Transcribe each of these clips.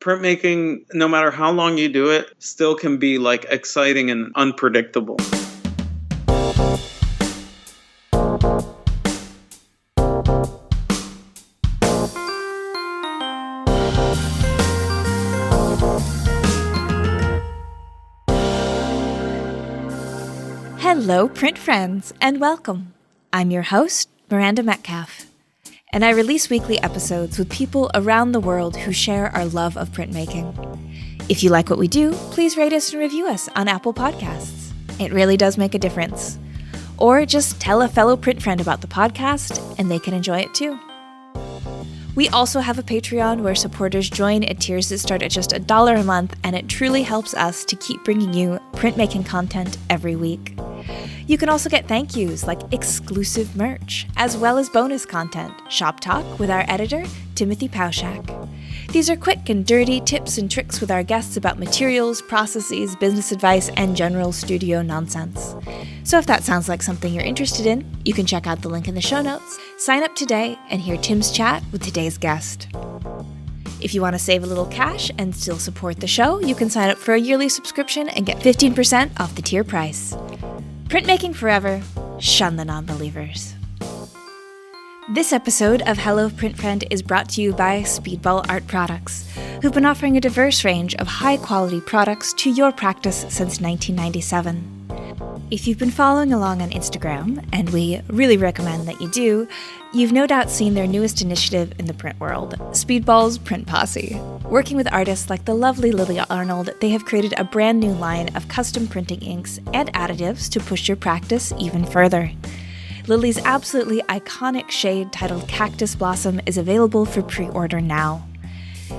Printmaking, no matter how long you do it, still can be like exciting and unpredictable. Hello, print friends, and welcome. I'm your host, Miranda Metcalf, and I release weekly episodes with people around the world who share our love of printmaking. If you like what we do, please rate us and review us on Apple Podcasts. It really does make a difference. Or just tell a fellow print friend about the podcast, and they can enjoy it too. We also have a Patreon where supporters join at tiers that start at just $1 a month, and it truly helps us to keep bringing you printmaking content every week. You can also get thank yous like exclusive merch, as well as bonus content, shop talk with our editor, Timothy Pauschak. These are quick and dirty tips and tricks with our guests about materials, processes, business advice, and general studio nonsense. So if that sounds like something you're interested in, you can check out the link in the show notes, sign up today, and hear Tim's chat with today's guest. If you want to save a little cash and still support the show, you can sign up for a yearly subscription and get 15% off the tier price. Printmaking forever, shun the non-believers. This episode of Hello Print Friend is brought to you by Speedball Art Products, who've been offering a diverse range of high-quality products to your practice since 1997. If you've been following along on Instagram, and we really recommend that you do, you've no doubt seen their newest initiative in the print world, Speedball's Print Posse. Working with artists like the lovely Lily Arnold, they have created a brand new line of custom printing inks and additives to push your practice even further. Lily's absolutely iconic shade titled Cactus Blossom is available for pre-order now.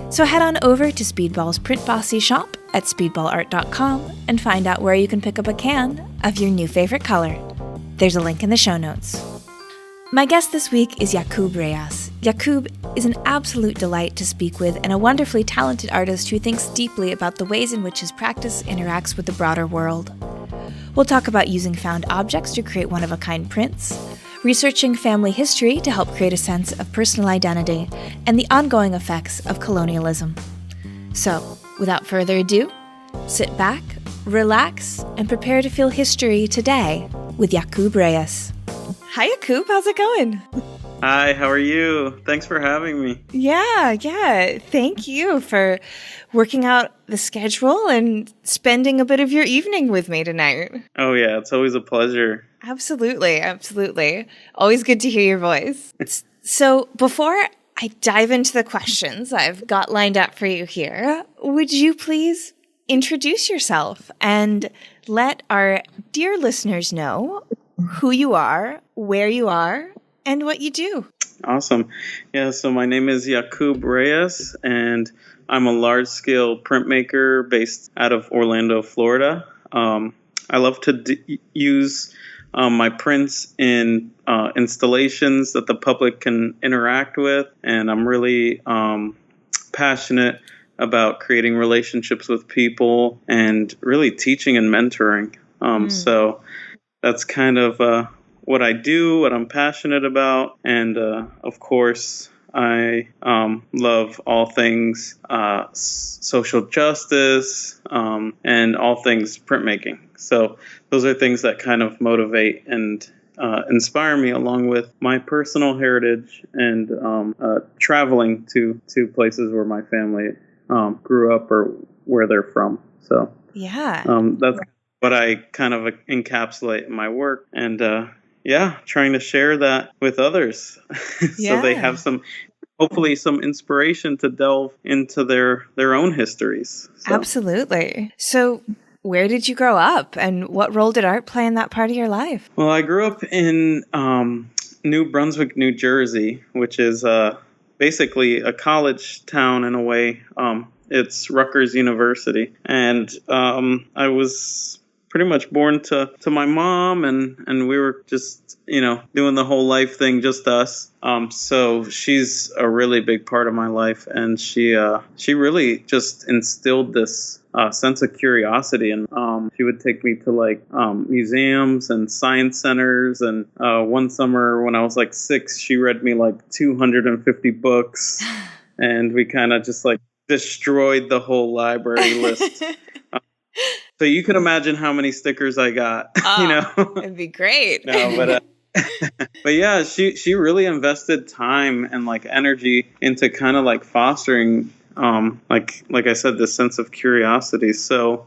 So head on over to Speedball's Print Posse shop at speedballart.com and find out where you can pick up a can of your new favorite color. There's a link in the show notes. My guest this week is Jacoub Reyes. Jacoub is an absolute delight to speak with and a wonderfully talented artist who thinks deeply about the ways in which his practice interacts with the broader world. We'll talk about using found objects to create one-of-a-kind prints, researching family history to help create a sense of personal identity, and the ongoing effects of colonialism. So, without further ado, sit back, relax, and prepare to feel history today with Jacoub Reyes. Hi, Jacoub. How's it going? Hi, how are you? Thanks for having me. Yeah. Thank you for working out the schedule and spending a bit of your evening with me tonight. Oh yeah, it's always a pleasure. Absolutely. Always good to hear your voice. So before I dive into the questions I've got lined up for you here, would you please introduce yourself and let our dear listeners know who you are, where you are, and what you do? Awesome. Yeah, so my name is Jacoub Reyes, and I'm a large-scale printmaker based out of Orlando, Florida. I love to use my prints in installations that the public can interact with, and I'm really passionate about creating relationships with people and really teaching and mentoring. So that's kind of what I do, what I'm passionate about, and of course, I love all things social justice and all things printmaking. So those are things that kind of motivate and inspire me, along with my personal heritage and traveling to places where my family grew up or where they're from. So yeah, that's what I kind of encapsulate in my work, and trying to share that with others so they have hopefully some inspiration to delve into their own histories. So. Absolutely. So where did you grow up, and what role did art play in that part of your life? Well, I grew up in New Brunswick, New Jersey, which is basically a college town in a way. It's Rutgers University. And I was pretty much born to my mom, and we were just, doing the whole life thing, just us. So she's a really big part of my life, and she really just instilled this sense of curiosity, and she would take me to museums and science centers, and one summer when I was 6, she read me 250 books, and we kind of just destroyed the whole library list. So you can imagine how many stickers I got. It'd be great. No, but yeah, she really invested time and like energy into kind of like fostering like I said, this sense of curiosity. So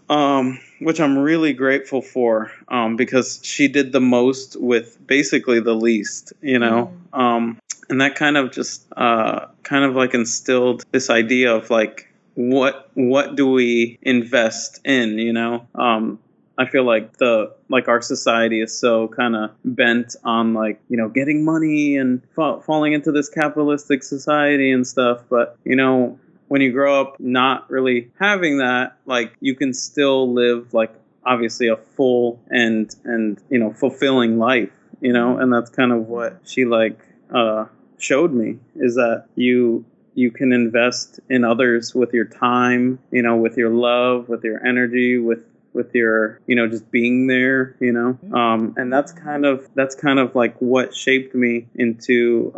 which I'm really grateful for, because she did the most with basically the least, and that kind of just kind of like instilled this idea of like what do we invest in. I feel like our society is so kind of bent on like, getting money and falling into this capitalistic society and stuff. But, when you grow up not really having that, like you can still live like obviously a full and fulfilling life, and that's kind of what she like showed me, is that you can invest in others with your time, with your love, with your energy, with your, just being there, and that's kind of like what shaped me into,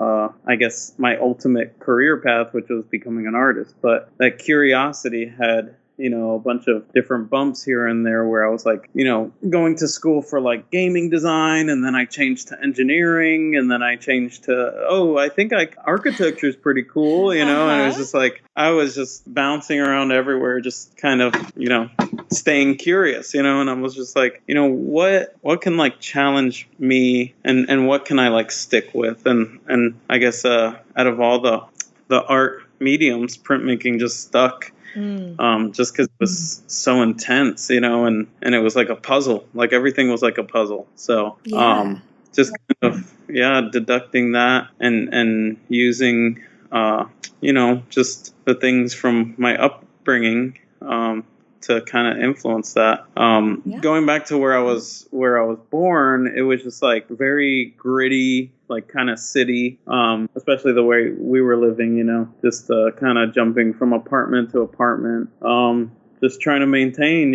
I guess, my ultimate career path, which was becoming an artist. But that curiosity had, a bunch of different bumps here and there where I was like, going to school for like gaming design, and then I changed to engineering, and then I changed to, I think architecture is pretty cool, and it was just like, I was just bouncing around everywhere, just kind of, staying curious, and I was just like, what can like challenge me, and what can I like stick with? And I guess, out of all the art mediums, printmaking just stuck. Just because it was so intense, and it was like a puzzle. Like everything was like a puzzle. So, just kind of, deducting that and using, just the things from my upbringing, to kind of influence that. Going back to where I was born, it was just like very gritty, like kind of city, especially the way we were living, just kind of jumping from apartment to apartment, just trying to maintain,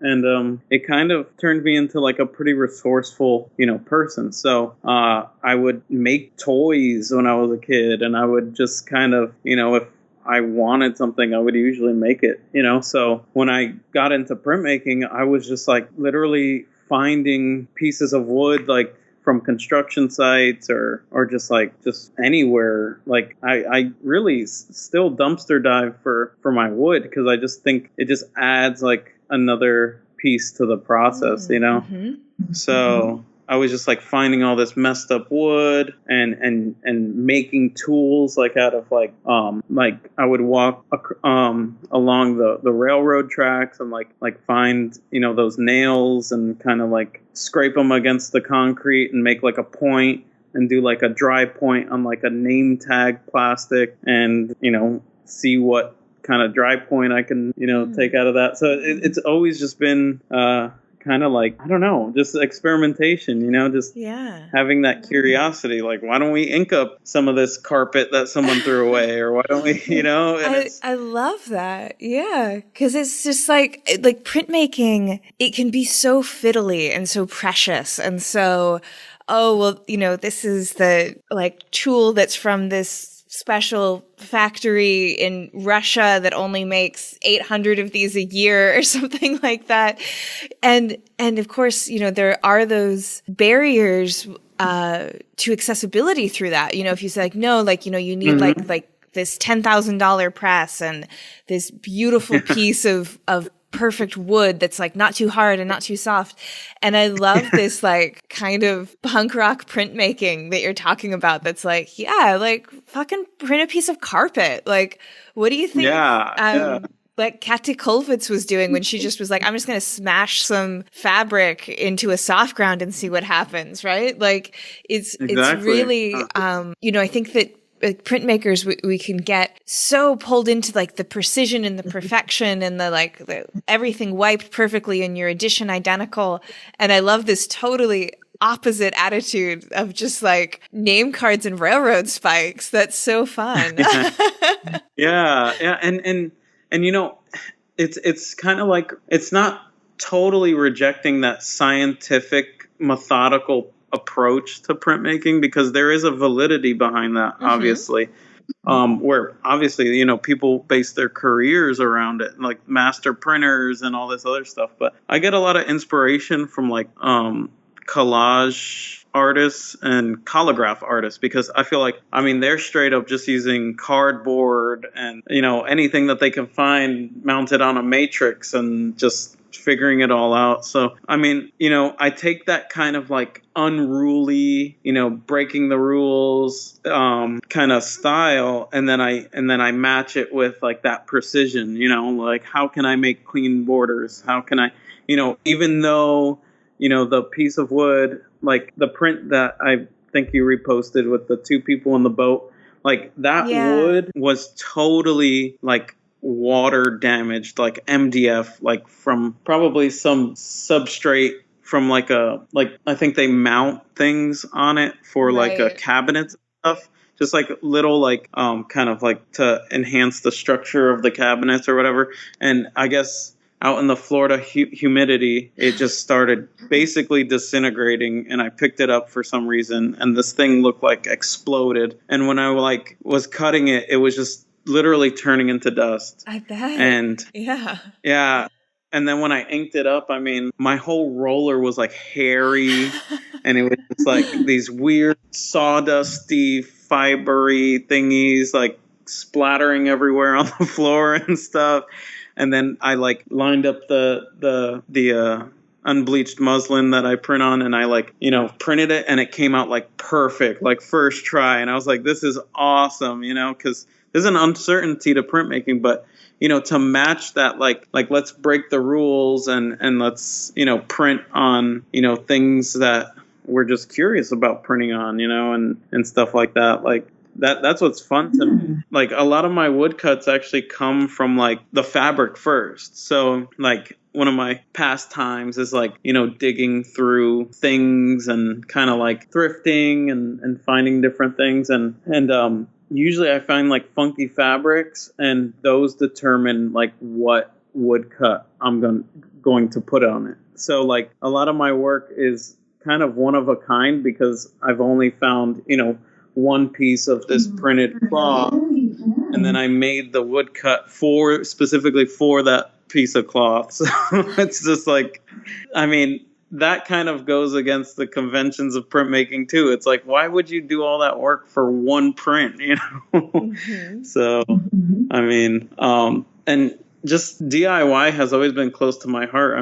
and it kind of turned me into like a pretty resourceful, person. So I would make toys when I was a kid, and I would just kind of, if I wanted something, I would usually make it, So when I got into printmaking, I was just like literally finding pieces of wood, like from construction sites or just anywhere. Like I really still dumpster dive for my wood, because I just think it just adds like another piece to the process, So I was just like finding all this messed up wood and making tools like out of like I would walk along the railroad tracks and like find those nails and kind of like scrape them against the concrete and make like a point and do like a dry point on like a name tag plastic and see what kind of dry point I can take out of that. So it's always just been kind of like, I don't know, just experimentation, having that curiosity. Like, why don't we ink up some of this carpet that someone threw away? Or why don't we, I love that. Yeah. Because it's just like printmaking, it can be so fiddly and so precious. And so, this is the like tool that's from this special factory in Russia that only makes 800 of these a year or something like that. And of course, there are those barriers to accessibility through that. If you say like, no, like, you need like this $10,000 press and this beautiful piece of perfect wood that's like not too hard and not too soft. And I love this like kind of punk rock printmaking that you're talking about. That's like, like fucking print a piece of carpet. Like, what do you think? Like Katty Kolvitz was doing when she just was like, I'm just going to smash some fabric into a soft ground and see what happens. Right. Like it's really, I think that printmakers, we can get so pulled into like the precision and the perfection and the everything wiped perfectly and your edition identical. And I love this totally opposite attitude of just like name cards and railroad spikes. That's so fun. Yeah. And it's kind of like, it's not totally rejecting that scientific, methodical approach to printmaking, because there is a validity behind that, obviously. where obviously, people base their careers around it, like master printers and all this other stuff. But I get a lot of inspiration from like collage artists and calligraph artists, because I feel like, they're straight up just using cardboard and, anything that they can find mounted on a matrix and just figuring it all out. So, I take that kind of like unruly, breaking the rules, kind of style. And then I match it with like that precision, like how can I make clean borders? How can I, even though, the piece of wood, like the print that I think you reposted with the two people in the boat, like that wood was totally like water damaged, like MDF, like from probably some substrate from like I think they mount things on it for like a cabinet stuff, just like little like kind of like to enhance the structure of the cabinets or whatever. And I guess out in the Florida humidity, it just started basically disintegrating, and I picked it up for some reason, and this thing looked like exploded. And when I like was cutting it, it was just literally turning into dust. I bet. And yeah. And then when I inked it up, my whole roller was like hairy, and it was just like these weird sawdusty, fibery thingies like splattering everywhere on the floor and stuff. And then I like lined up the unbleached muslin that I print on, and I like, printed it, and it came out like perfect, like first try. And I was like, this is awesome, because there's an uncertainty to printmaking, but to match that, like let's break the rules and let's, print on, things that we're just curious about printing on, and stuff like that. Like that's what's fun to me. Like a lot of my woodcuts actually come from like the fabric first. So like one of my pastimes is like, digging through things and kind of like thrifting and finding different things. And usually I find like funky fabrics, and those determine like what woodcut I'm going to put on it. So like a lot of my work is kind of one of a kind, because I've only found, one piece of this printed cloth, and then I made the woodcut specifically for that piece of cloth. So it's just like, that kind of goes against the conventions of printmaking too. It's like, why would you do all that work for one print, So, and just DIY has always been close to my heart.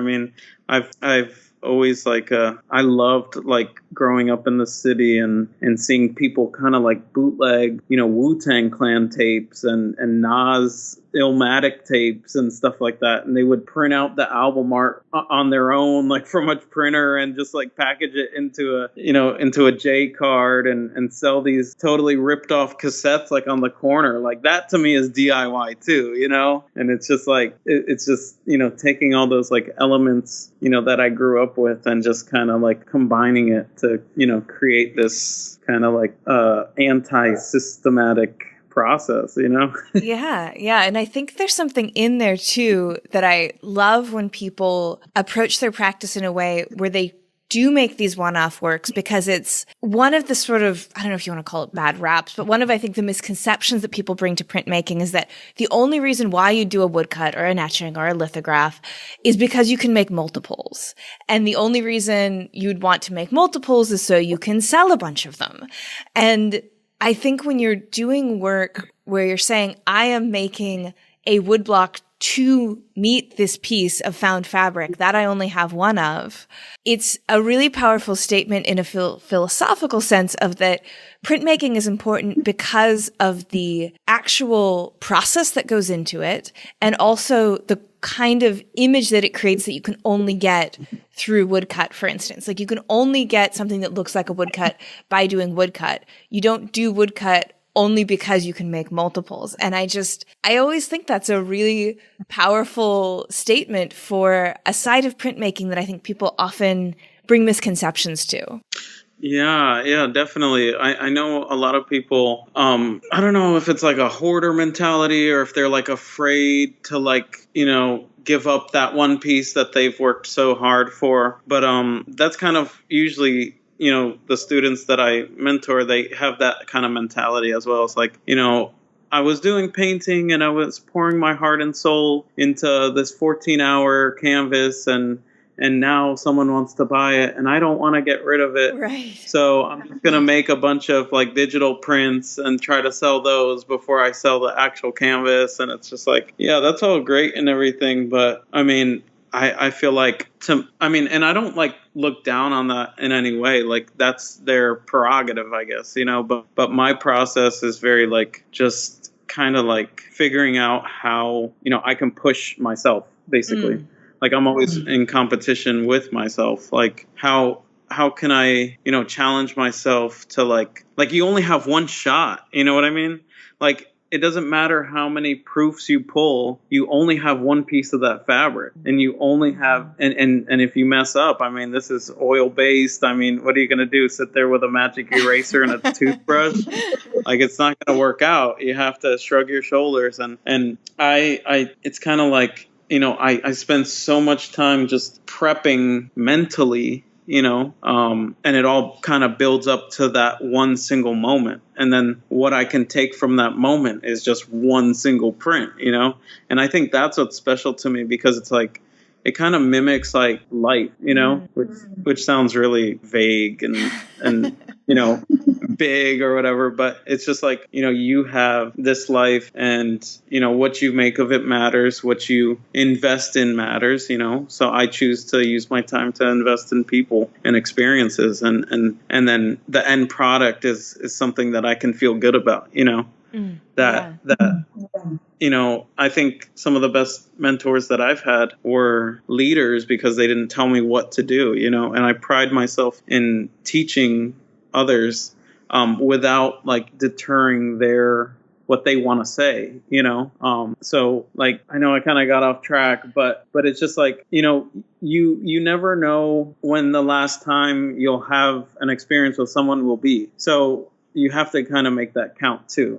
I've always like I loved like growing up in the city and seeing people kind of like bootleg, Wu-Tang Clan tapes and Nas Illmatic tapes and stuff like that, and they would print out the album art on their own, like from a printer, and just like package it into a J card and sell these totally ripped off cassettes like on the corner. Like that to me is DIY too, and it's just like it's just taking all those like elements that I grew up with and just kind of like combining it to create this kind of like anti-systematic process, Yeah. And I think there's something in there too that I love when people approach their practice in a way where they do make these one-off works, because it's one of the sort of, I don't know if you want to call it bad raps, but one of, I think, the misconceptions that people bring to printmaking is that the only reason why you do a woodcut or an etching or a lithograph is because you can make multiples. And the only reason you'd want to make multiples is so you can sell a bunch of them. And I think when you're doing work where you're saying, I am making a woodblock to meet this piece of found fabric that I only have one of, it's a really powerful statement in a philosophical sense of that printmaking is important because of the actual process that goes into it, and also the kind of image that it creates that you can only get through woodcut, for instance. Like you can only get something that looks like a woodcut by doing woodcut. You don't do woodcut only because you can make multiples. And I always think that's a really powerful statement for a side of printmaking that I think people often bring misconceptions to. Yeah, definitely. I know a lot of people, I don't know if it's like a hoarder mentality or if they're like afraid to like, give up that one piece that they've worked so hard for. But that's kind of usually the students that I mentor, they have that kind of mentality as well. It's like, I was doing painting and I was pouring my heart and soul into this 14-hour canvas, and now someone wants to buy it and I don't want to get rid of it. Right. So I'm just going to make a bunch of like digital prints and try to sell those before I sell the actual canvas. And it's just like, yeah, that's all great and everything. But I mean, I feel like and I don't like look down on that in any way. Like that's their prerogative, I guess, but my process is very like just kind of like figuring out how, I can push myself basically. Like I'm always in competition with myself. Like how can I, challenge myself to like you only have one shot, you know what I mean? Like it doesn't matter how many proofs you pull, you only have one piece of that fabric, and you only have, and if you mess up, I mean, this is oil based. I mean, what are you going to do? Sit there with a magic eraser and a toothbrush? Like it's not going to work out. You have to shrug your shoulders. And it's kind of like, I spend so much time just prepping mentally, and it all kind of builds up to that one single moment. And then what I can take from that moment is just one single print, and I think that's what's special to me, because it's like, it kind of mimics like life, which sounds really vague and big or whatever, but it's just like, you have this life, and what you make of it matters, what you invest in matters, so I choose to use my time to invest in people and experiences, and then the end product is something that I can feel good about, I think some of the best mentors that I've had were leaders, because they didn't tell me what to do, and I pride myself in teaching others without like deterring what they want to say, so like, I know I kind of got off track, but it's just like, you never know when the last time you'll have an experience with someone will be. So you have to kind of make that count too,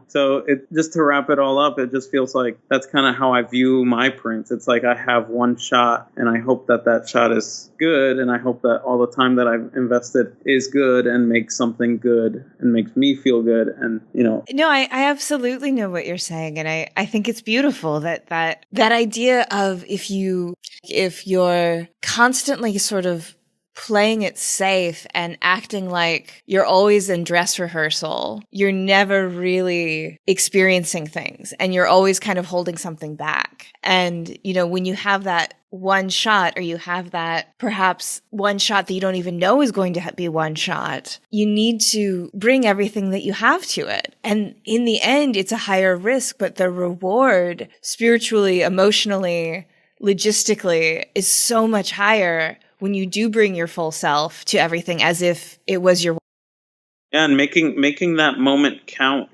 So it just to wrap it all up, it just feels like that's kind of how I view my prints. It's like I have one shot, and I hope that shot is good, and I hope that all the time that I've invested is good and makes something good and makes me feel good, and No, I absolutely know what you're saying, and I think it's beautiful that idea of if you're constantly sort of playing it safe and acting like you're always in dress rehearsal, you're never really experiencing things, and you're always kind of holding something back. And, when you have that one shot, or you have that perhaps one shot that you don't even know is going to be one shot, you need to bring everything that you have to it. And in the end, it's a higher risk, but the reward spiritually, emotionally, logistically is so much higher when you do bring your full self to everything as if it was your. Yeah, and making that moment count,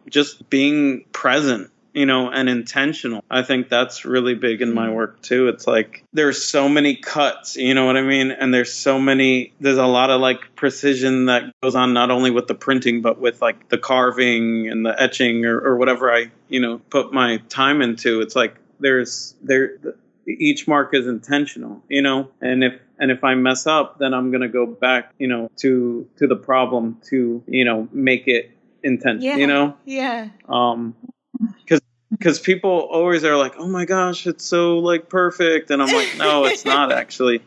just being present, and intentional. I think that's really big in my work too. It's like there's so many cuts, you know what I mean? And there's a lot of like precision that goes on, not only with the printing, but with like the carving and the etching or whatever I, put my time into. It's like each mark is intentional, and if I mess up, then I'm going to go back, to the problem to, make it intentional, Yeah. Because people always are like, oh my gosh, it's so like perfect. And I'm like, no, it's not actually.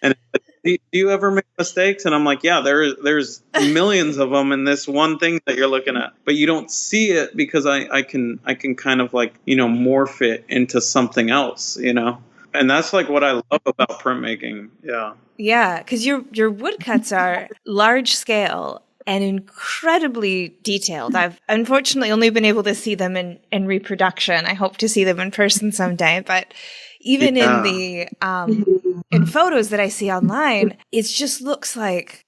And it's like, do you ever make mistakes? And I'm like, yeah, there's millions of them in this one thing that you're looking at, but you don't see it because I can kind of like, morph it into something else, and that's like what I love about printmaking. Yeah. Yeah. 'Cause your woodcuts are large scale and incredibly detailed. I've unfortunately only been able to see them in reproduction. I hope to see them in person someday, but even in the in photos that I see online, it just looks like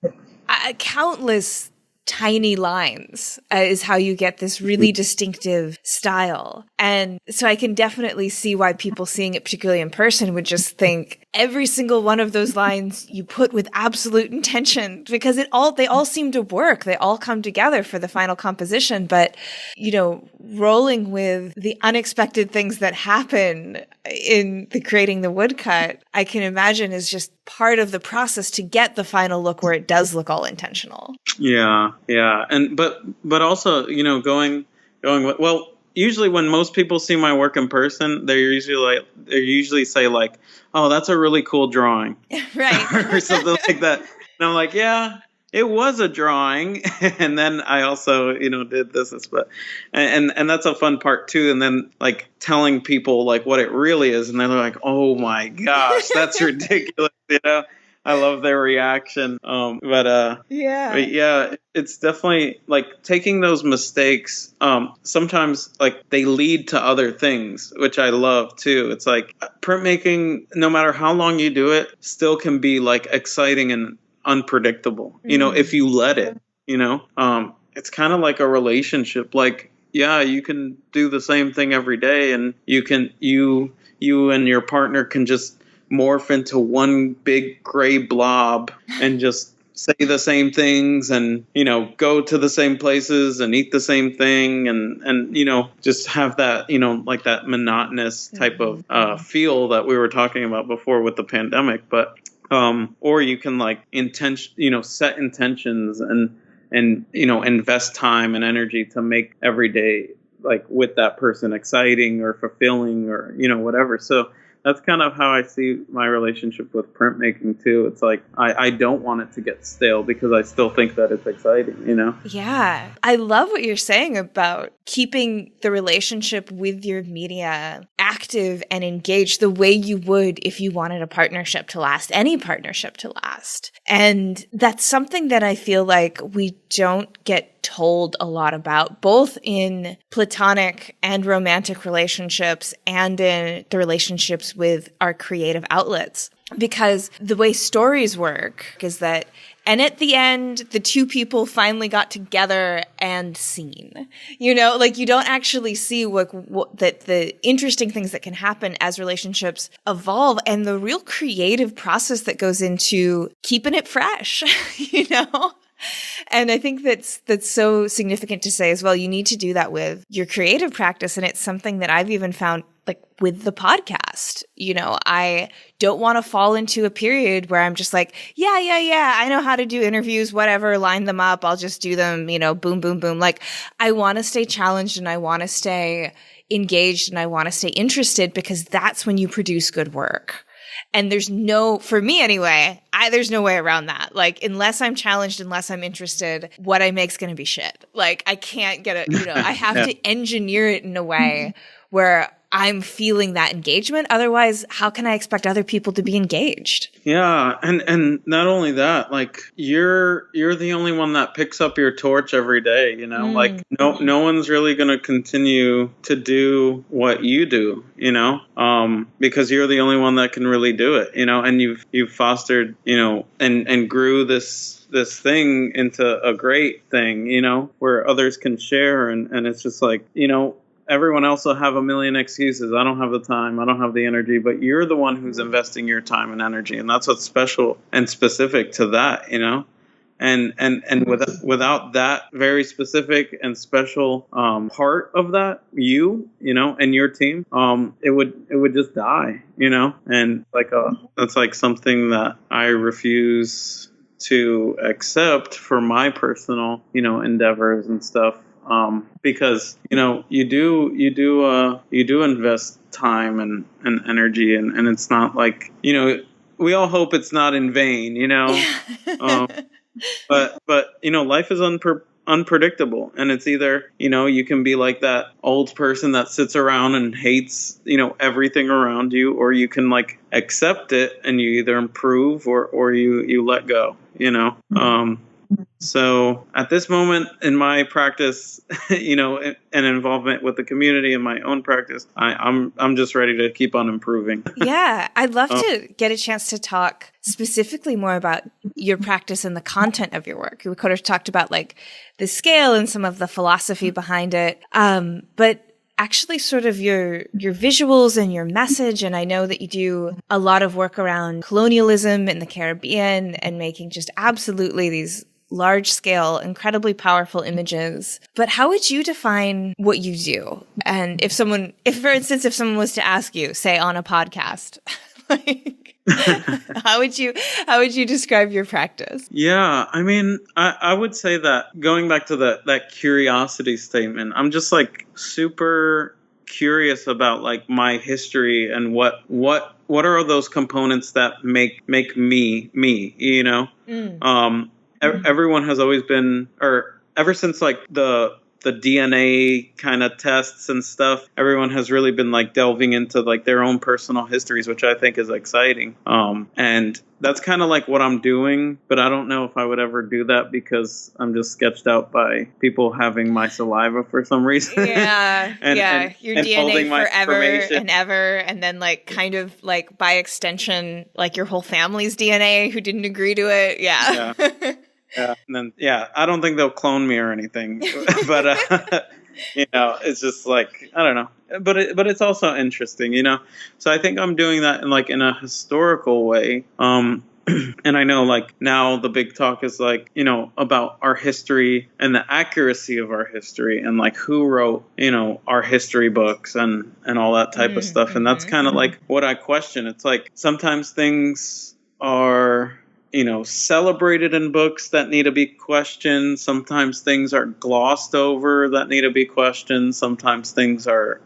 countless tiny lines is how you get this really distinctive style. And so I can definitely see why people seeing it, particularly in person, would just think every single one of those lines you put with absolute intention, because they all seem to work. They all come together for the final composition. But, rolling with the unexpected things that happen, in the creating the woodcut, I can imagine is just part of the process to get the final look where it does look all intentional. Yeah. And but also, going well, usually when most people see my work in person, they usually say like, "Oh, that's a really cool drawing." Right. or something like that. And I'm like, "Yeah, it was a drawing." And then I also, did this, but and that's a fun part too. And then like telling people like what it really is, and they're like, "Oh my gosh, that's ridiculous." I love their reaction. But yeah, it's definitely like taking those mistakes. Sometimes like they lead to other things, which I love too. It's like printmaking, no matter how long you do it, still can be like exciting and unpredictable. If you let it. It's kind of like a relationship. Like, yeah, you can do the same thing every day, and you and your partner can just morph into one big gray blob and just say the same things and, go to the same places and eat the same thing and just have that, like that monotonous type of feel that we were talking about before with the pandemic. But or you can like set intentions and invest time and energy to make every day like with that person exciting or fulfilling or, whatever. So that's kind of how I see my relationship with printmaking too. It's like I don't want it to get stale because I still think that it's exciting, Yeah. I love what you're saying about keeping the relationship with your media active and engaged the way you would if you wanted a partnership to last, any partnership to last. And that's something that I feel like we don't get told a lot about, both in platonic and romantic relationships and in the relationships with our creative outlets. Because the way stories work is that, and at the end, the two people finally got together and seen. Like you don't actually see that the interesting things that can happen as relationships evolve and the real creative process that goes into keeping it fresh, And I think that's so significant to say as well. You need to do that with your creative practice. And it's something that I've even found like with the podcast. I don't want to fall into a period where I'm just like, yeah, I know how to do interviews, whatever, line them up. I'll just do them, boom, boom, boom. Like I want to stay challenged and I want to stay engaged and I want to stay interested because that's when you produce good work. And for me anyway, there's no way around that. Like, unless I'm challenged, unless I'm interested, what I make's going to be shit. Like, I can't get it, I have to engineer it in a way where I'm feeling that engagement. Otherwise, how can I expect other people to be engaged? Yeah. And not only that, like you're the only one that picks up your torch every day, like no one's really going to continue to do what you do, because you're the only one that can really do it, and you've fostered, and grew this thing into a great thing, where others can share. And it's just like, everyone else will have a million excuses. I don't have the time. I don't have the energy. But you're the one who's investing your time and energy. And that's what's special and specific to that, And without that very specific and special part of that, and your team, it would just die, And like that's like something that I refuse to accept for my personal, endeavors and stuff. Because you do invest time and energy and it's not like we all hope it's not in vain, but life is unpredictable, and it's either you can be like that old person that sits around and hates everything around you, or you can like accept it and you either improve or you let go. So at this moment in my practice, and involvement with the community in my own practice, I'm just ready to keep on improving. Yeah, I'd love to get a chance to talk specifically more about your practice and the content of your work. We could have talked about like the scale and some of the philosophy behind it, but actually sort of your visuals and your message. And I know that you do a lot of work around colonialism in the Caribbean and making just absolutely these large scale, incredibly powerful images. But how would you define what you do? And if for instance, if someone was to ask you, say on a podcast, like, how would you describe your practice? Yeah, I mean, I would say that going back to that curiosity statement, I'm just like super curious about like my history and what are those components that make me, you know? Everyone has always been, or ever since like the DNA kind of tests and stuff, everyone has really been like delving into like their own personal histories, which I think is exciting. And that's kind of like what I'm doing, but I don't know if I would ever do that because I'm just sketched out by people having my saliva for some reason. Yeah, and your and DNA my forever information. and ever, and then like kind of like by extension, like your whole family's DNA who didn't agree to it. Yeah. Yeah, and then I don't think they'll clone me or anything, but you know, it's just like I don't know, but it's also interesting, you know. So I think I'm doing that in a historical way. And I know like now the big talk is like, you know, about our history and the accuracy of our history and like who wrote, you know, our history books and all that type of stuff. And that's kind of like what I question. It's like sometimes things are, you know, celebrated in books that need to be questioned. Sometimes things are glossed over that need to be questioned. Sometimes things are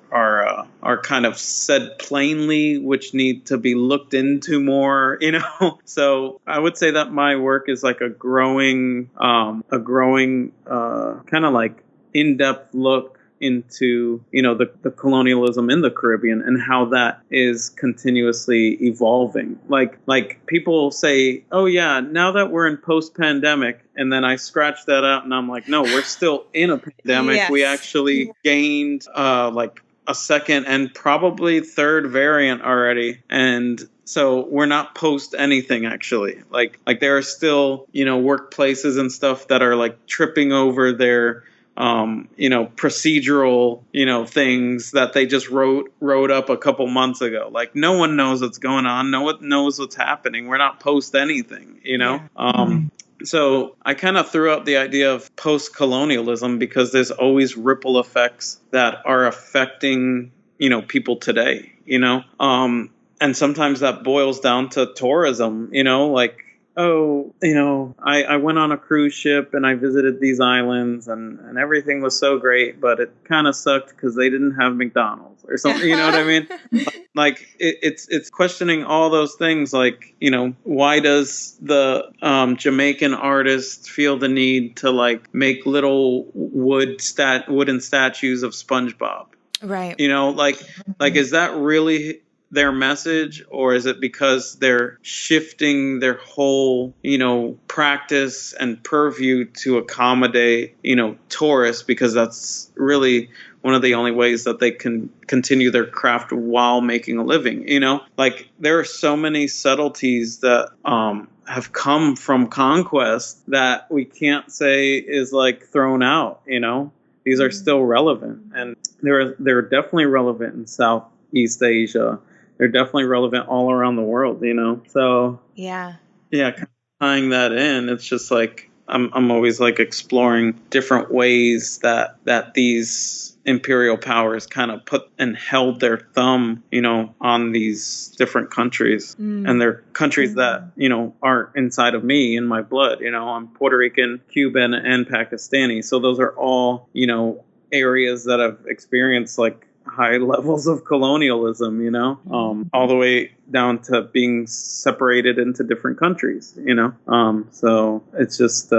kind of said plainly, which need to be looked into more, you know. So I would say that my work is like a growing kind of like in-depth look into, you know, the colonialism in the Caribbean and how that is continuously evolving. Like people say, oh yeah, now that we're in post-pandemic, and then I scratch that out and I'm like, no, we're still in a pandemic. Yes. We actually gained like a second and probably third variant already. And so we're not post anything actually. Like there are still, you know, workplaces and stuff that are like tripping over their you know, procedural, you know, things that they just wrote up a couple months ago. Like no one knows what's going on. No one knows what's happening. We're not post anything, you know? Yeah. So I kind of threw out the idea of post-colonialism because there's always ripple effects that are affecting, you know, people today, you know? And sometimes that boils down to tourism, you know, like, oh, you know, I went on a cruise ship and I visited these islands and everything was so great, but it kind of sucked because they didn't have McDonald's or something. You know what I mean? Like it's questioning all those things. Like, you know, why does the Jamaican artist feel the need to like make little wooden statues of SpongeBob? Right. You know, like is that really their message, or is it because they're shifting their whole, you know, practice and purview to accommodate, you know, tourists, because that's really one of the only ways that they can continue their craft while making a living, you know? Like there are so many subtleties that have come from conquest that we can't say is like thrown out, you know? These are still relevant, and they're definitely relevant in Southeast Asia. They're definitely relevant all around the world, you know? So yeah, kind of tying that in, it's just like I'm always like exploring different ways that these imperial powers kind of put and held their thumb, you know, on these different countries. And they're countries that, you know, aren't inside of me in my blood. You know, I'm Puerto Rican, Cuban, and Pakistani. So those are all, you know, areas that have experienced like high levels of colonialism, you know, all the way down to being separated into different countries, you know. So it's just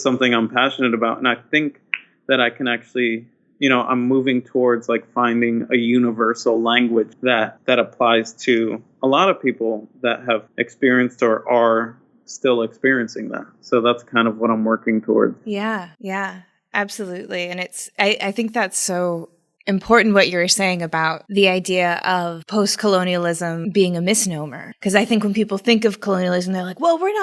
something I'm passionate about. And I think that I can actually, you know, I'm moving towards like finding a universal language that applies to a lot of people that have experienced or are still experiencing that. So that's kind of what I'm working towards. Yeah, absolutely. And I think that's so important what you were saying about the idea of post-colonialism being a misnomer. Because I think when people think of colonialism, they're like, well, we're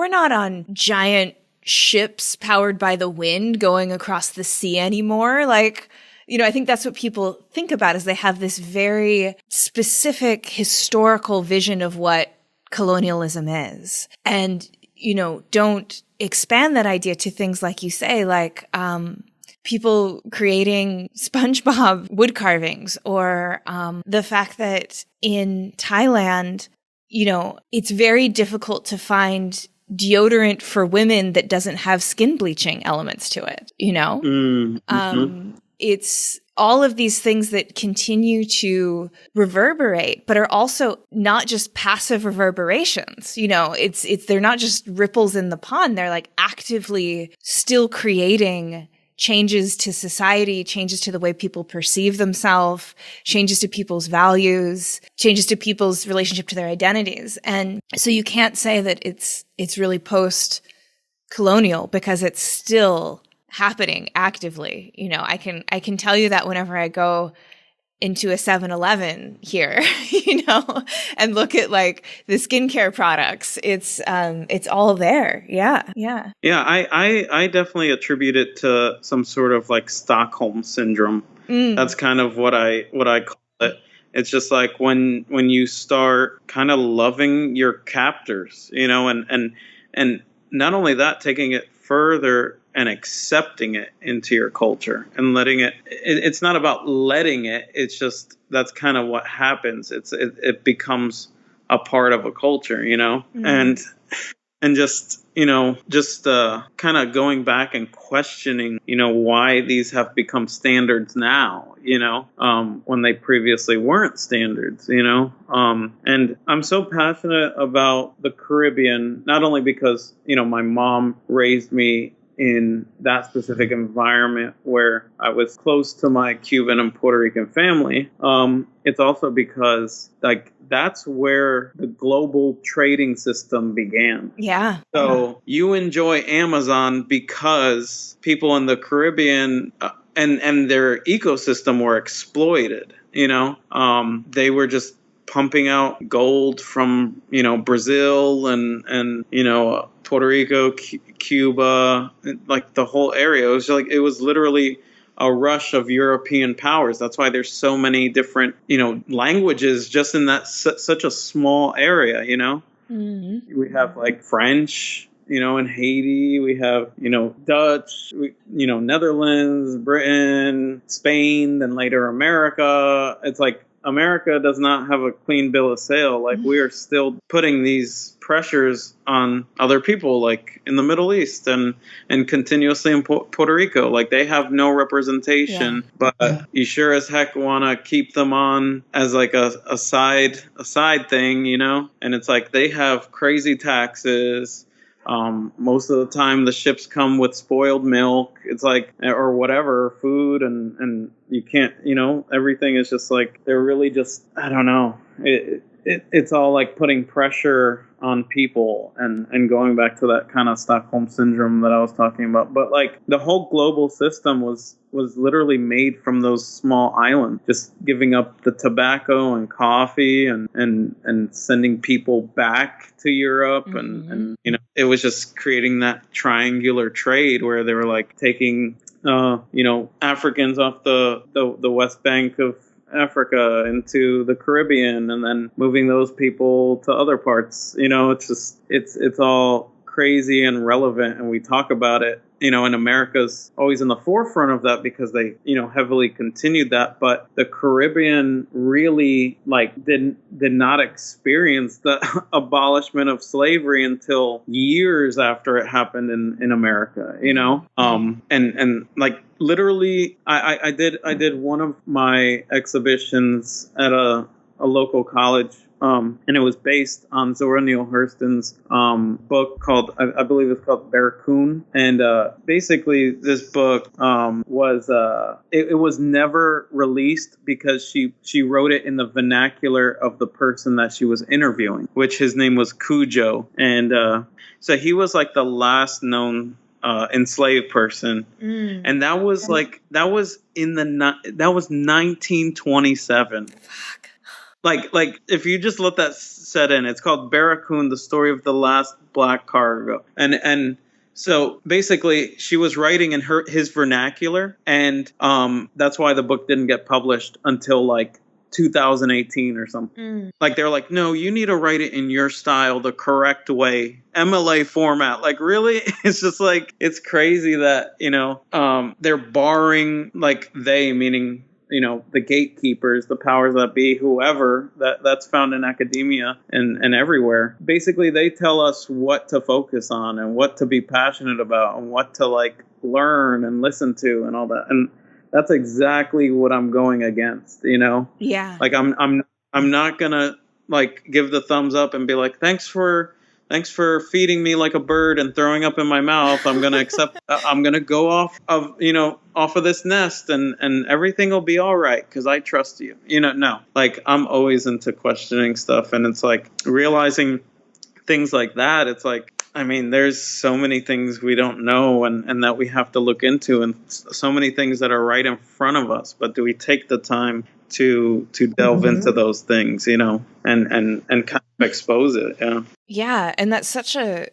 not on giant ships powered by the wind going across the sea anymore. Like, you know, I think that's what people think about, is they have this very specific historical vision of what colonialism is. And, you know, don't expand that idea to things like you say, like people creating SpongeBob wood carvings, or the fact that in Thailand, it's very difficult to find deodorant for women that doesn't have skin bleaching elements to it, It's all of these things that continue to reverberate, but are also not just passive reverberations. They're not just ripples in the pond. They're like actively still creating changes to society, changes to the way people perceive themselves, changes to people's values, changes to people's relationship to their identities. And so you can't say that it's really post-colonial, because it's still happening actively. I can tell you that whenever I go into a 7-Eleven here, and look at like the skincare products, it's all there. Yeah. I definitely attribute it to some sort of like Stockholm syndrome. That's kind of what I call it. It's just like when you start kind of loving your captors, and not only that, taking it further and accepting it into your culture and letting it's not about letting it, it's just, that's kind of what happens. It becomes a part of a culture, and just, kind of going back and questioning, why these have become standards now, when they previously weren't standards, and I'm so passionate about the Caribbean, not only because, my mom raised me in that specific environment where I was close to my Cuban and Puerto Rican family. It's also because like that's where the global trading system began. Yeah. So you enjoy Amazon because people in the Caribbean and their ecosystem were exploited. They were just pumping out gold from, Brazil and Puerto Rico, Cuba, like the whole area. It was literally a rush of European powers. That's why there's so many different, languages just in that such a small area, Mm-hmm. We have like French, in Haiti, we have, Dutch, Netherlands, Britain, Spain, then later America. It's like America does not have a clean bill of sale. Like we are still putting these pressures on other people, like in the Middle East and continuously in Puerto Rico. Like they have no representation, but you sure as heck want to keep them on as like a side thing, And it's like they have crazy taxes. Most of the time the ships come with spoiled milk. It's like, or whatever, food and you can't, everything is just like, they're really just, I don't know. It's all like putting pressure on people and going back to that kind of Stockholm syndrome that I was talking about. But like the whole global system was literally made from those small islands, just giving up the tobacco and coffee and sending people back to Europe. Mm-hmm. and it was just creating that triangular trade where they were like taking Africans off the West Bank of Africa into the Caribbean and then moving those people to other parts. It's just it's all crazy and relevant, and we talk about it, and America's always in the forefront of that because they, heavily continued that. But the Caribbean really did not experience the abolishment of slavery until years after it happened in America, and like literally I did one of my exhibitions at a local college. And it was based on Zora Neale Hurston's book called, I believe it's called Barracoon. And basically this book it was never released because she wrote it in the vernacular of the person that she was interviewing, which his name was Cujo. And so he was like the last known enslaved person. And that was 1927. Like if you just let that set in, it's called Barracoon, the story of the last black cargo. And so basically she was writing in his vernacular, and that's why the book didn't get published until like 2018 or something. Like they're like, no, you need to write it in your style, the correct way, MLA format. Like really, it's just like, it's crazy that, they're barring, like they, meaning, the gatekeepers, the powers that be, whoever that's found in academia and everywhere. Basically, they tell us what to focus on and what to be passionate about and what to like learn and listen to and all that. And that's exactly what I'm going against, Yeah. Like I'm not gonna like give the thumbs up and be like, thanks for feeding me like a bird and throwing up in my mouth. I'm gonna accept. I'm gonna go off of this nest and everything will be all right because I trust you. No, like I'm always into questioning stuff, and it's like realizing things like that. It's like, I mean, there's so many things we don't know and that we have to look into, and so many things that are right in front of us. But do we take the time to delve into those things, and kind of expose it? Yeah. Yeah. And that's such a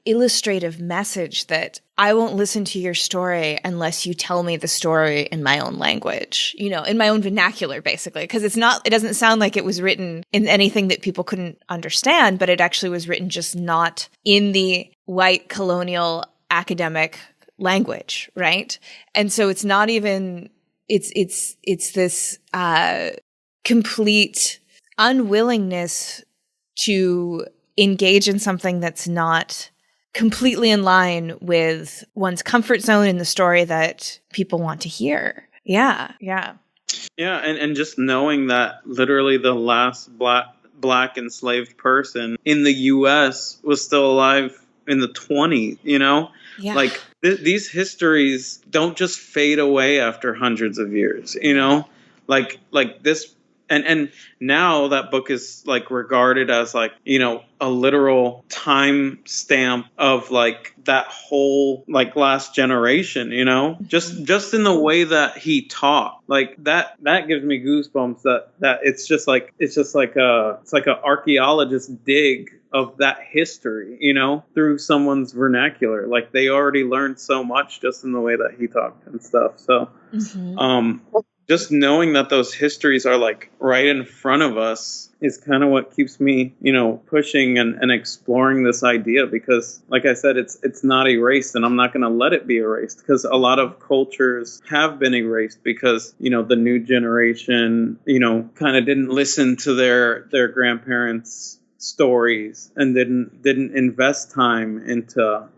illustrative message that I won't listen to your story unless you tell me the story in my own language, in my own vernacular, basically. Because it doesn't sound like it was written in anything that people couldn't understand, but it actually was written just not in the white colonial academic language, right? And so it's not even, it's this complete unwillingness to engage in something that's not completely in line with one's comfort zone in the story that people want to hear. Yeah. Yeah. Yeah. And just knowing that literally the last black enslaved person in the US was still alive in the 20s, Yeah. Like these histories don't just fade away after hundreds of years, like this. And now that book is like regarded as like, a literal time stamp of like that whole like last generation, just in the way that he taught, like that gives me goosebumps that it's like an archaeologist dig of that history, through someone's vernacular. Like they already learned so much just in the way that he talked and stuff. So, just knowing that those histories are like right in front of us is kind of what keeps me, pushing and exploring this idea, because like I said, it's not erased, and I'm not going to let it be erased, because a lot of cultures have been erased because, the new generation, kind of didn't listen to their grandparents' stories and didn't invest time into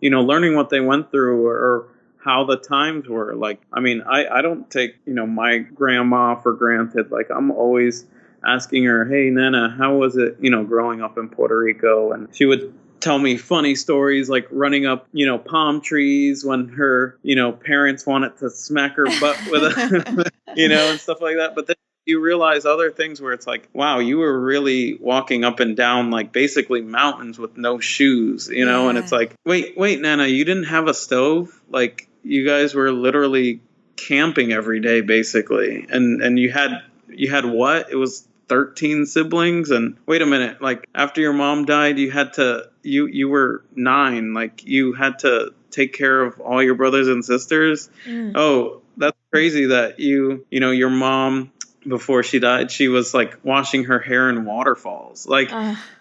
learning what they went through or how the times were. Like, I mean, I don't take, my grandma for granted. Like, I'm always asking her, hey, Nana, how was it, growing up in Puerto Rico? And she would tell me funny stories, like running up, palm trees when her, parents wanted to smack her butt with a, and stuff like that. But then you realize other things where it's like, wow, you were really walking up and down like basically mountains with no shoes, and it's like, wait, Nana, you didn't have a stove? Like, you guys were literally camping every day, basically. And you had what? It was 13 siblings. And wait a minute, like after your mom died, you were 9. Like you had to take care of all your brothers and sisters. Oh, that's crazy that your mom, before she died, she was like washing her hair in waterfalls, like,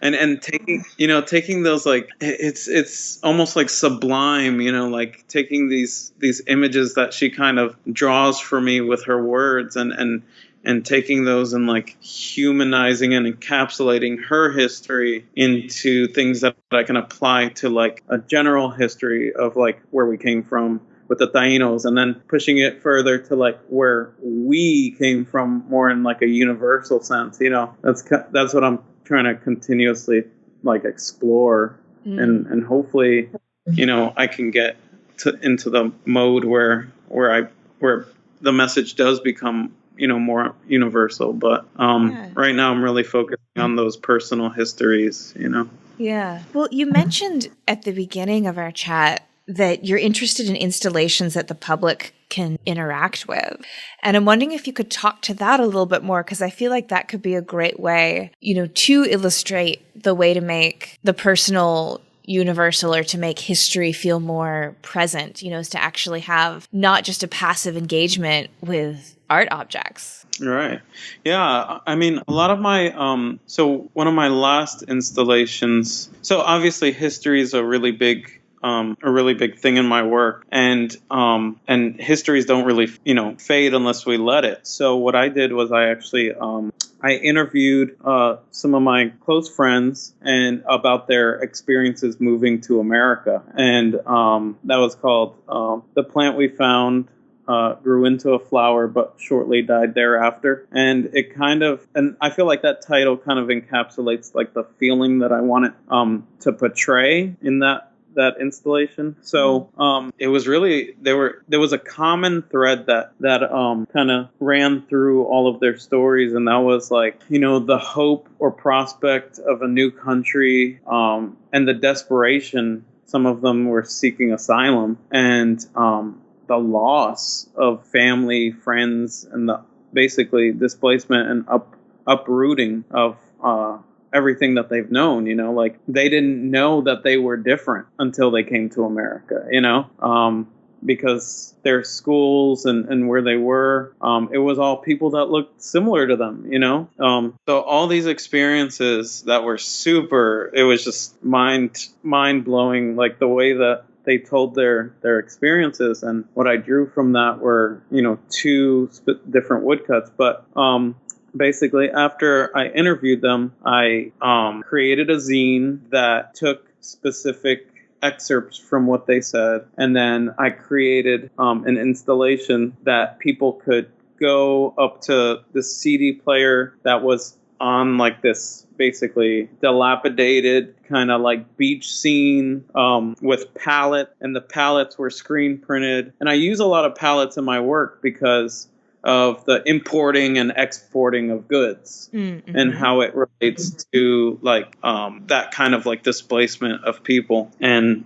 and taking those, like, it's almost like sublime, like taking these images that she kind of draws for me with her words and taking those and like humanizing and encapsulating her history into things that I can apply to like a general history of like where we came from with the Taínos, and then pushing it further to like where we came from more in like a universal sense. That's what I'm trying to continuously like explore, and hopefully, I can get into the mode where the message does become more universal. But right now I'm really focusing on those personal histories. Yeah. Well, you mentioned at the beginning of our chat that you're interested in installations that the public can interact with. And I'm wondering if you could talk to that a little bit more, because I feel like that could be a great way, to illustrate the way to make the personal universal or to make history feel more present, is to actually have not just a passive engagement with art objects. Right. Yeah. I mean, a lot of my, so one of my last installations, so obviously history is a really big thing in my work, and histories don't really, fade unless we let it. So what I did was I actually, I interviewed some of my close friends and about their experiences moving to America, and that was called "The Plant We Found Grew into a Flower, but shortly died thereafter." And it and I feel like that title kind of encapsulates like the feeling that I wanted to portray in that installation. So it was really there was a common thread that kind of ran through all of their stories, and that was like, the hope or prospect of a new country, and the desperation. Some of them were seeking asylum, and the loss of family, friends, and the basically displacement and uprooting of everything that they've known. Like they didn't know that they were different until they came to America, because their schools and where they were, it was all people that looked similar to them, so all these experiences that were it was just mind blowing, like the way that they told their experiences. And what I drew from that were, two different woodcuts. But basically, after I interviewed them, I created a zine that took specific excerpts from what they said. And then I created an installation that people could go up to the CD player that was on like this basically dilapidated kind of like beach scene with palette, and the palettes were screen printed. And I use a lot of palettes in my work because of the importing and exporting of goods, and how it relates to like that kind of like displacement of people. And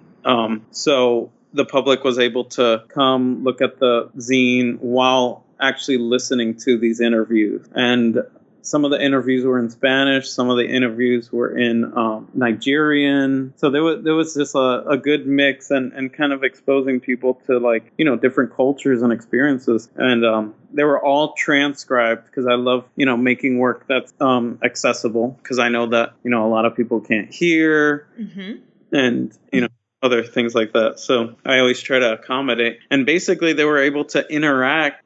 so the public was able to come look at the zine while actually listening to these interviews. And some of the interviews were in Spanish, some of the interviews were in Nigerian. So there was just a good mix, and kind of exposing people to like, different cultures and experiences. And they were all transcribed because I love, making work that's accessible, because I know that, a lot of people can't hear, and, other things like that. So I always try to accommodate. And basically they were able to interact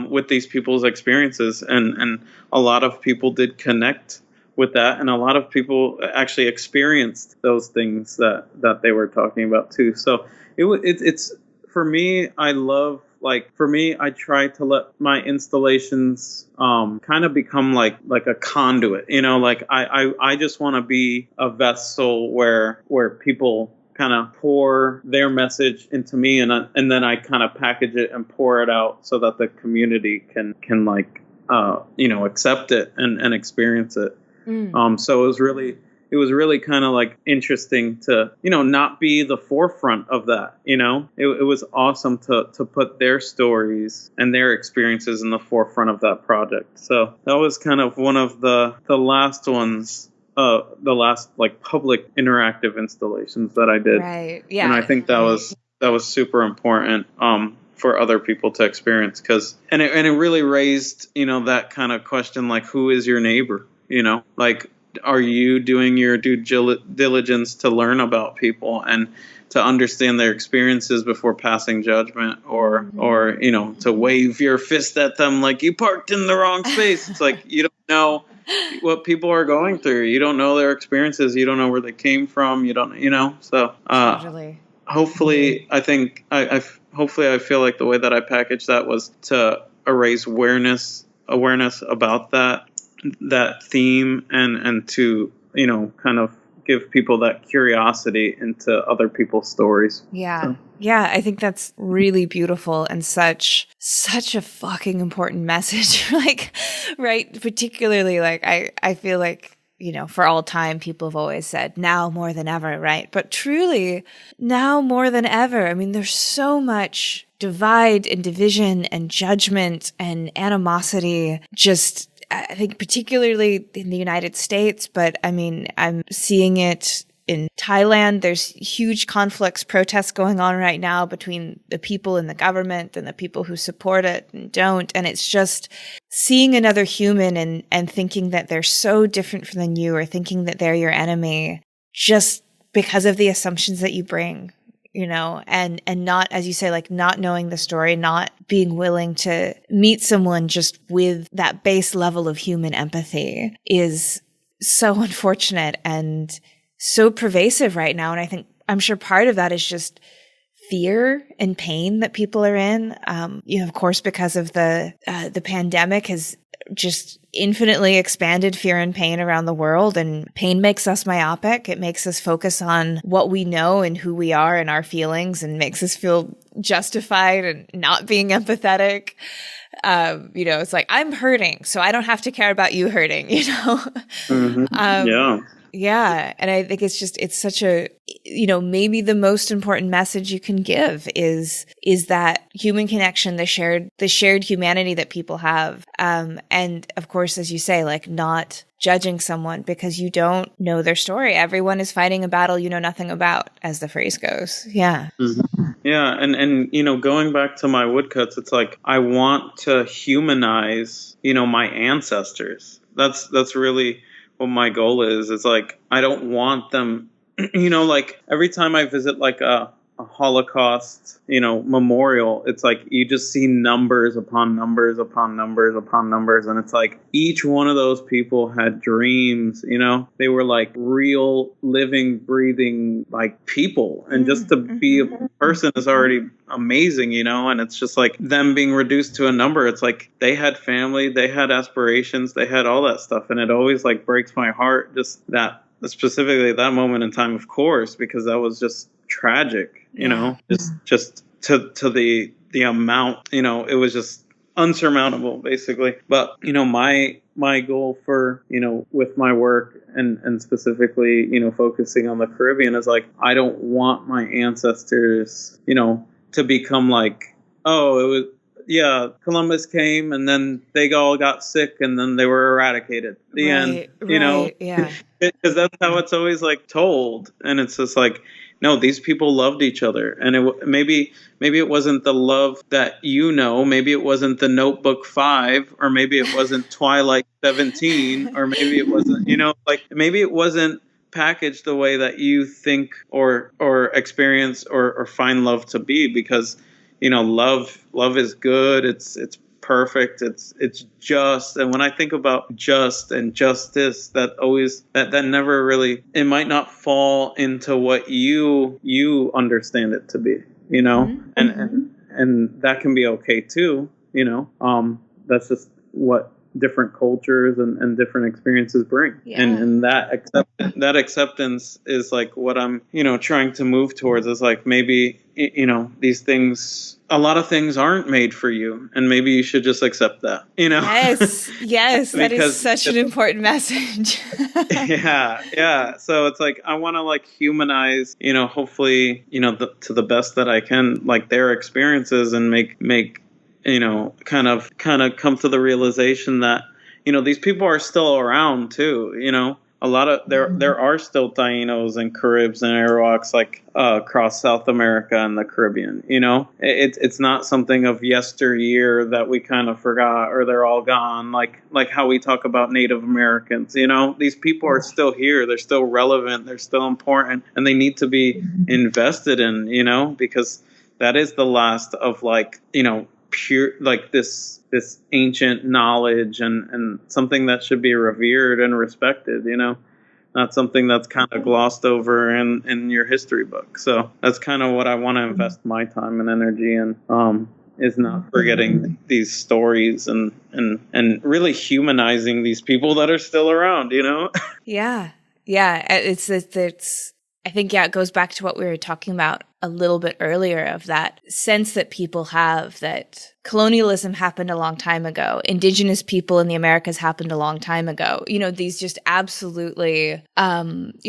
with these people's experiences, and a lot of people did connect with that, and a lot of people actually experienced those things that they were talking about too. So it's for me, I try to let my installations kind of become like a conduit, like I just want to be a vessel where people kind of pour their message into me, and then I kind of package it and pour it out so that the community can like accept it and experience it. So it was really kind of like interesting to not be the forefront of that. It was awesome to put their stories and their experiences in the forefront of that project. So that was kind of one of the last ones. The last like public interactive installations that I did. Right. Yeah. And I think that was super important for other people to experience, and it really raised, that kind of question, like, who is your neighbor? Like, are you doing your due diligence to learn about people and to understand their experiences before passing judgment, or to wave your fist at them like you parked in the wrong space? It's like, you don't know what people are going through. You don't know their experiences. You don't know where they came from. You don't, so totally. Hopefully, I think hopefully I feel like the way that I packaged that was to raise awareness about that theme, and to, kind of give people that curiosity into other people's stories. Yeah. So. Yeah, I think that's really beautiful and such a fucking important message. Like, right? Particularly, like, I feel like, for all time, people have always said now more than ever, right? But truly, now more than ever. I mean, there's so much divide and division and judgment and animosity, I think particularly in the United States, but I mean, I'm seeing it in Thailand. There's huge conflicts, protests going on right now between the people in the government and the people who support it and don't. And it's just seeing another human and thinking that they're so different than you, or thinking that they're your enemy just because of the assumptions that you bring, and not, as you say, like not knowing the story, not being willing to meet someone just with that base level of human empathy is so unfortunate and so pervasive right now. And I'm sure part of that is just fear and pain that people are in. Of course, because of the pandemic has just infinitely expanded fear and pain around the world. And pain makes us myopic. It makes us focus on what we know and who we are and our feelings, and makes us feel justified and not being empathetic. It's like, I'm hurting, so I don't have to care about you hurting, Mm-hmm. Yeah. Yeah. And I think it's such a, maybe the most important message you can give is that human connection, the shared humanity that people have. And of course, as you say, like not judging someone because you don't know their story. Everyone is fighting a battle you know nothing about, as the phrase goes. Yeah. Mm-hmm. Yeah. And going back to my woodcuts, it's like, I want to humanize, my ancestors. That's really what my goal is. It's like, I don't want them, like every time I visit like a Holocaust, memorial, it's like you just see numbers upon numbers upon numbers upon numbers. And it's like each one of those people had dreams, they were like real living, breathing like people. And just to be a person is already amazing, and it's just like them being reduced to a number. It's like they had family, they had aspirations, they had all that stuff. And it always like breaks my heart, just that specifically at that moment in time, of course, because that was just tragic, just to the amount, it was just unsurmountable, basically. But, my goal for, with my work and specifically, focusing on the Caribbean is like, I don't want my ancestors, to become like, oh, it was, yeah, Columbus came and then they all got sick and then they were eradicated. The end, Yeah. Because that's how it's always like told. And it's just like, no, these people loved each other. And maybe it wasn't the love that maybe it wasn't The Notebook 5, or maybe it wasn't Twilight 17, or maybe it wasn't, maybe it wasn't packaged the way that you think or experience or find love to be, because love is good, it's perfect, it's just. And when I think about just and justice, that never really, it might not fall into what you understand it to be, and that can be okay too, that's just what different cultures and different experiences bring. Yeah. And that acceptance is like what I'm, trying to move towards, is like, maybe, these things, a lot of things aren't made for you, and maybe you should just accept that, Yes, that is such an important message. Yeah. So it's like, I want to like humanize, hopefully, to the best that I can, like their experiences, and make kind of come to the realization that, these people are still around too, a lot of there are still Tainos and Caribs and Arawaks like across South America and the Caribbean. It's not something of yesteryear that we kind of forgot, or they're all gone. Like how we talk about Native Americans. These people are still here. They're still relevant. They're still important, and they need to be invested in. Because that is the last of like pure, like this ancient knowledge, and something that should be revered and respected, not something that's kind of glossed over in your history book. So that's kind of what I want to invest my time and energy in, is not forgetting these stories and really humanizing these people that are still around, Yeah. It's I think, it goes back to what we were talking about a little bit earlier, of that sense that people have that colonialism happened a long time ago. Indigenous people in the Americas happened a long time ago. These just absolutely,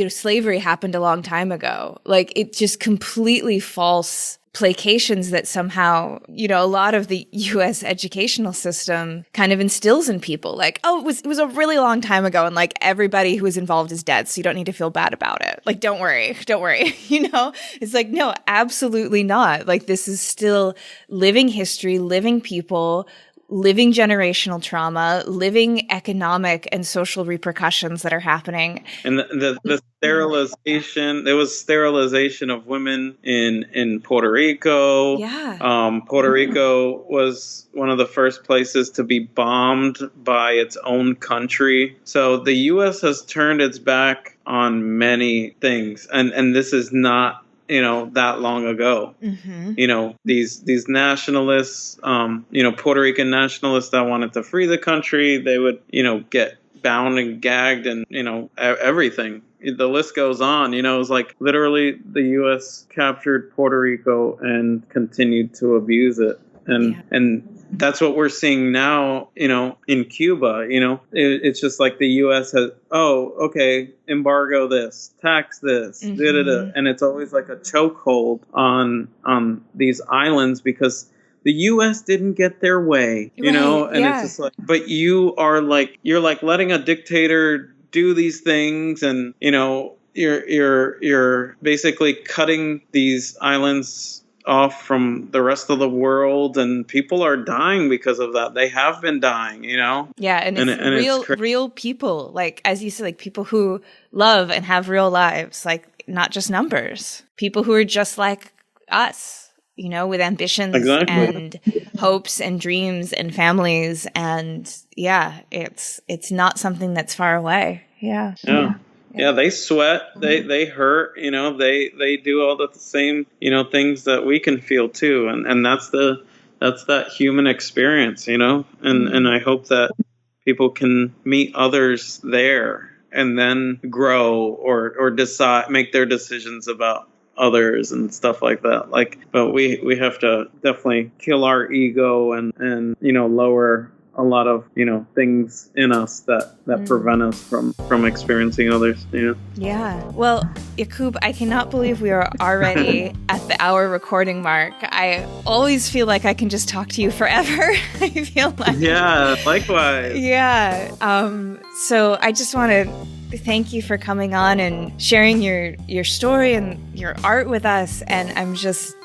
slavery happened a long time ago. Like, it's just completely false placations that somehow, a lot of the US educational system kind of instills in people. Like, oh, it was a really long time ago, and like everybody who was involved is dead, so you don't need to feel bad about it. Like, don't worry. It's like, no, absolutely not. Like, this is still living history, living people, living generational trauma, living economic and social repercussions that are happening. And the sterilization, there was sterilization of women in Puerto Rico. Yeah. Puerto Rico was one of the first places to be bombed by its own country. So the U.S. has turned its back on many things. And this is not that long ago. Mm-hmm. These nationalists, Puerto Rican nationalists that wanted to free the country, they would, get bound and gagged and, everything. The list goes on. It was like literally the U.S. captured Puerto Rico and continued to abuse it. And that's what we're seeing now, in Cuba. It's just like the U.S. has, embargo this, tax this, Mm-hmm. and it's always like a chokehold on these islands because the U.S. didn't get their way, and it's just like, but you're letting a dictator do these things, and you're basically cutting these islands off from the rest of the world, and people are dying because of that. They have been dying, Yeah, and it's real people, like, as you said, like people who love and have real lives, like not just numbers. People who are just like us, with ambitions and hopes and dreams and families, and it's not something that's far away. Yeah, they sweat, they hurt, they do all the same, things that we can feel too. And that's that human experience, and I hope that people can meet others there and then grow or decide, make their decisions about others and stuff like that. But we have to definitely kill our ego and lower a lot of things in us that prevent us from experiencing others. Yeah. Well, Jacoub, I cannot believe we are already at the hour recording mark. I always feel like I can just talk to you forever. I feel like. Yeah, likewise. Yeah. So I just want to thank you for coming on and sharing your story and your art with us, and I'm just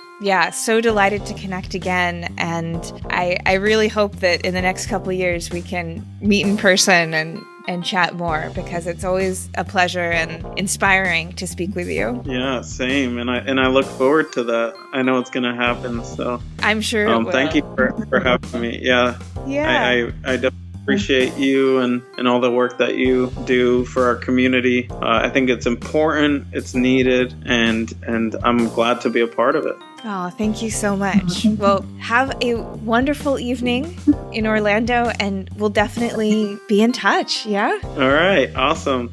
so delighted to connect again. And I really hope that in the next couple of years we can meet in person and chat more, because it's always a pleasure and inspiring to speak with you. Yeah, same. And I look forward to that. I know it's going to happen. So I'm sure it will. Thank you for having me. Yeah. I definitely appreciate you and all the work that you do for our community. I think it's important, it's needed, and I'm glad to be a part of it. Oh, thank you so much. Well, have a wonderful evening in Orlando, and we'll definitely be in touch, yeah? All right, awesome.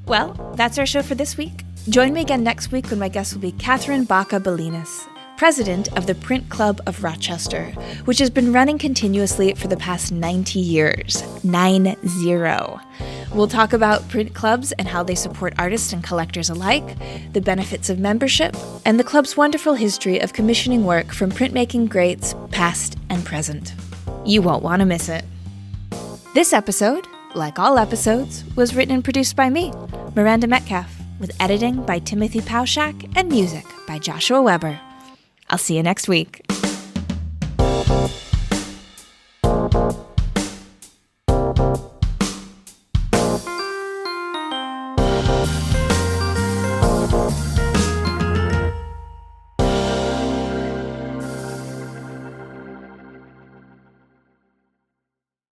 Well, that's our show for this week. Join me again next week when my guest will be Catherine Baca-Bolinas, president of the Print Club of Rochester, which has been running continuously for the past 90 years. 90. We'll talk about print clubs and how they support artists and collectors alike, the benefits of membership, and the club's wonderful history of commissioning work from printmaking greats past and present. You won't want to miss it. This episode, like all episodes, was written and produced by me, Miranda Metcalf, with editing by Timothy Pauschak and music by Joshua Weber. I'll see you next week.